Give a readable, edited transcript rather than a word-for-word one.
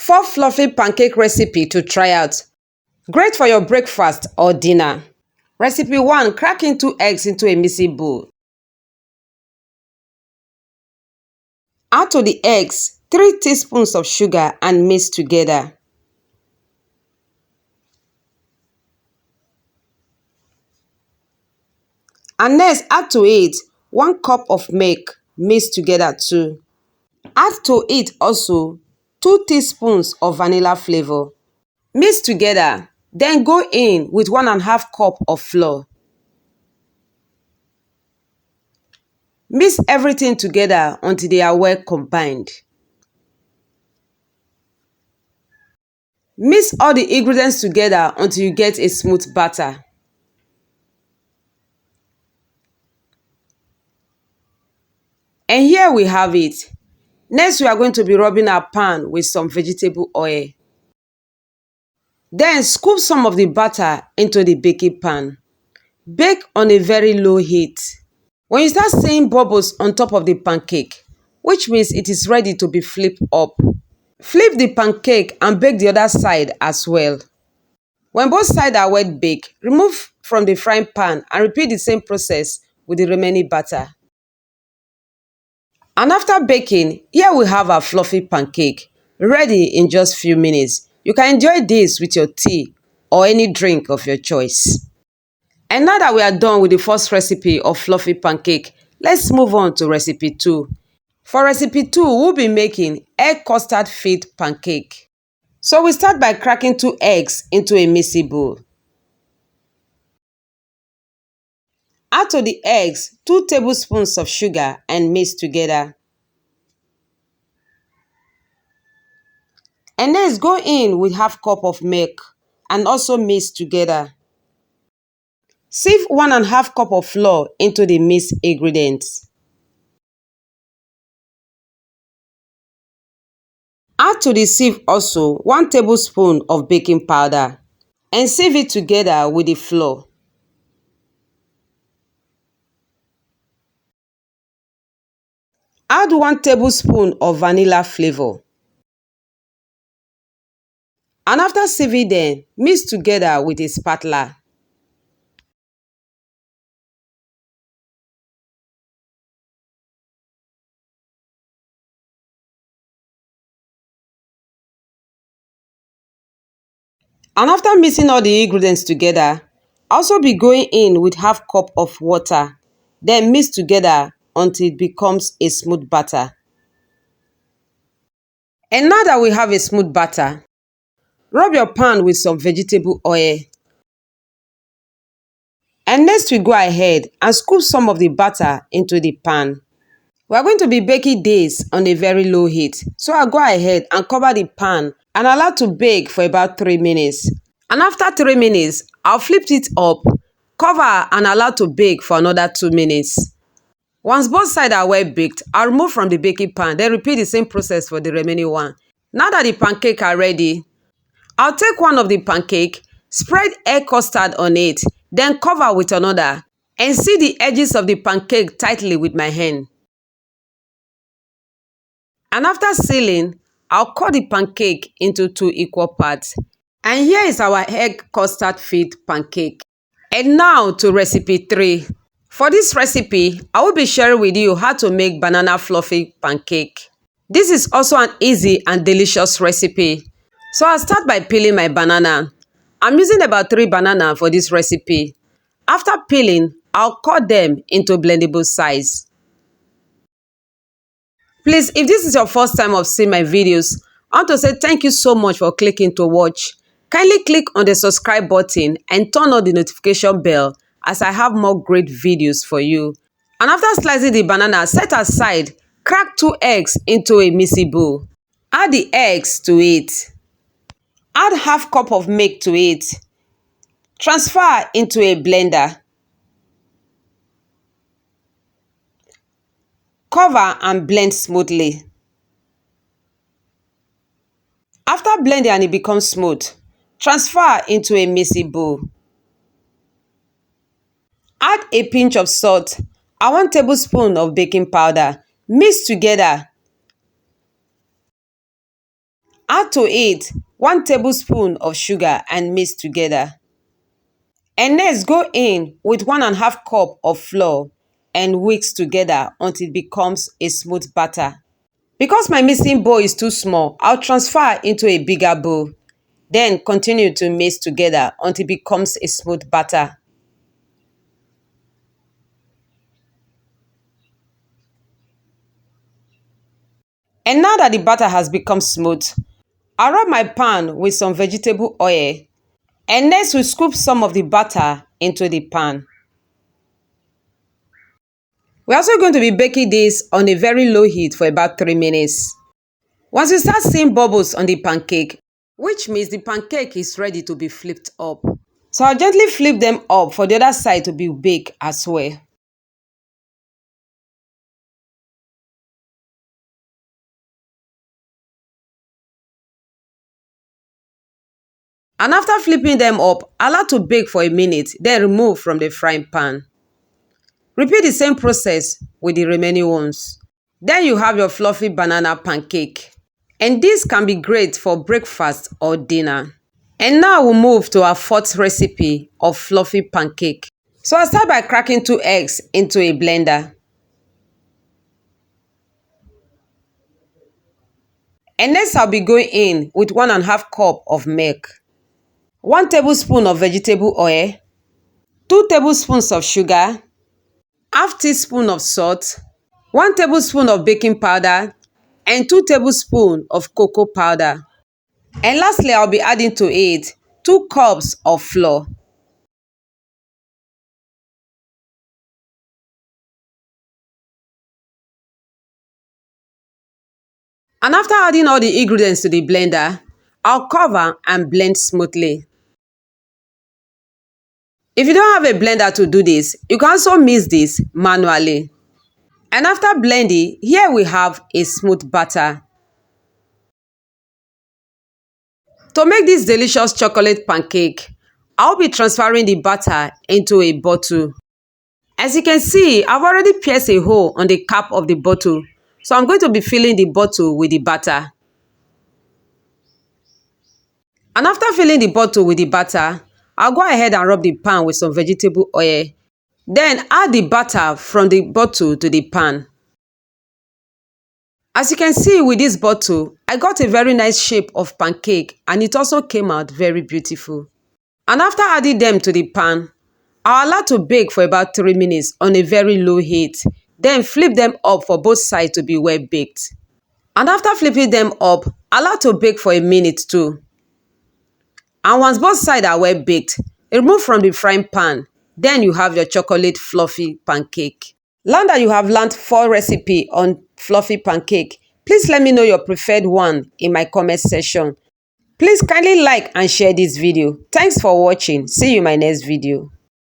4 fluffy pancake recipe to try out. Great for your breakfast or dinner. Recipe 1. Cracking 2 eggs into a mixing bowl. Add to the eggs 3 teaspoons of sugar and mix together. And next add to it 1 cup of milk mixed together too. Add to it also 2 teaspoons of vanilla flavor. Mix together, then go in with 1.5 cup of flour. Mix everything together until they are well combined. Mix all the ingredients together until you get a smooth batter. And here we have it. Next, we are going to be rubbing our pan with some vegetable oil. Then scoop some of the batter into the baking pan. Bake on a very low heat. When you start seeing bubbles on top of the pancake, which means it is ready to be flipped up, flip the pancake and bake the other side as well. When both sides are well baked, remove from the frying pan and repeat the same process with the remaining batter. And after baking, here we have our fluffy pancake, ready in just few minutes. You can enjoy this with your tea or any drink of your choice. And now that we are done with the first recipe of fluffy pancake, let's move on to recipe 2. For recipe 2, we'll be making egg custard filled pancake. So we start by cracking 2 eggs into a mixing bowl. Add to the eggs 2 tablespoons of sugar and mix together. And next go in with 1/2 cup of milk and also mix together. Sieve 1.5 cup of flour into the mixed ingredients. Add to the sieve also 1 tablespoon of baking powder and sieve it together with the flour. Add 1 tablespoon of vanilla flavor. And after sieving them, mix together with a spatula. And after mixing all the ingredients together, also be going in with 1/2 cup of water. Then mix together until it becomes a smooth batter. And now that we have a smooth batter, rub your pan with some vegetable oil. And next we go ahead and scoop some of the batter into the pan. We are going to be baking this on a very low heat. So I'll go ahead and cover the pan and allow to bake for about 3 minutes. And after 3 minutes, I'll flip it up, cover and allow to bake for another 2 minutes. Once both sides are well baked, I'll remove from the baking pan, then repeat the same process for the remaining one. Now that the pancakes are ready, I'll take one of the pancake, spread egg custard on it, then cover with another, and seal the edges of the pancake tightly with my hand. And after sealing, I'll cut the pancake into 2 equal parts. And here is our egg custard filled pancake. And now to recipe 3. For this recipe, I will be sharing with you how to make banana fluffy pancake. This is also an easy and delicious recipe. So I'll start by peeling my banana. I'm using about 3 bananas for this recipe. After peeling, I'll cut them into blendable size. Please, if this is your first time of seeing my videos, I want to say thank you so much for clicking to watch. Kindly click on the subscribe button and turn on the notification bell as I have more great videos for you. And after slicing the banana, set aside, crack 2 eggs into a mixing bowl. Add the eggs to it. Add 1/2 cup of milk to it. Transfer into a blender. Cover and blend smoothly. After blending and it becomes smooth, transfer into a mixing bowl. Add a pinch of salt and 1 tablespoon of baking powder. Mix together. Add to it 1 tablespoon of sugar and mix together. And next go in with 1.5 cup of flour and whisk together until it becomes a smooth batter. Because my mixing bowl is too small, I'll transfer into a bigger bowl. Then continue to mix together until it becomes a smooth batter. And now that the batter has become smooth, I'll rub my pan with some vegetable oil. And next we scoop some of the batter into the pan. We're also going to be baking this on a very low heat for about 3 minutes. Once you start seeing bubbles on the pancake, which means the pancake is ready to be flipped up. So I'll gently flip them up for the other side to be baked as well. And after flipping them up, allow to bake for a minute, then remove from the frying pan. Repeat the same process with the remaining ones. Then you have your fluffy banana pancake. And this can be great for breakfast or dinner. And now we'll move to our fourth recipe of fluffy pancake. So I'll start by cracking 2 eggs into a blender. And next I'll be going in with 1.5 cup of milk, 1 tablespoon of vegetable oil, 2 tablespoons of sugar, half teaspoon of salt, 1 tablespoon of baking powder, and 2 tablespoons of cocoa powder. And lastly, I'll be adding to it 2 cups of flour. And after adding all the ingredients to the blender, I'll cover and blend smoothly. If you don't have a blender to do this, you can also mix this manually. And after blending, here we have a smooth batter. To make this delicious chocolate pancake, I'll be transferring the batter into a bottle. As you can see, I've already pierced a hole on the cap of the bottle. So I'm going to be filling the bottle with the batter. And after filling the bottle with the batter, I'll go ahead and rub the pan with some vegetable oil. Then add the batter from the bottle to the pan. As you can see with this bottle, I got a very nice shape of pancake and it also came out very beautiful. And after adding them to the pan, I'll allow to bake for about 3 minutes on a very low heat. Then flip them up for both sides to be well baked. And after flipping them up, allow to bake for a minute too. And once both sides are well baked, remove from the frying pan. Then you have your chocolate fluffy pancake. Now that you have learned 4 recipes on fluffy pancake, please let me know your preferred one in my comment section. Please kindly like and share this video. Thanks for watching. See you in my next video.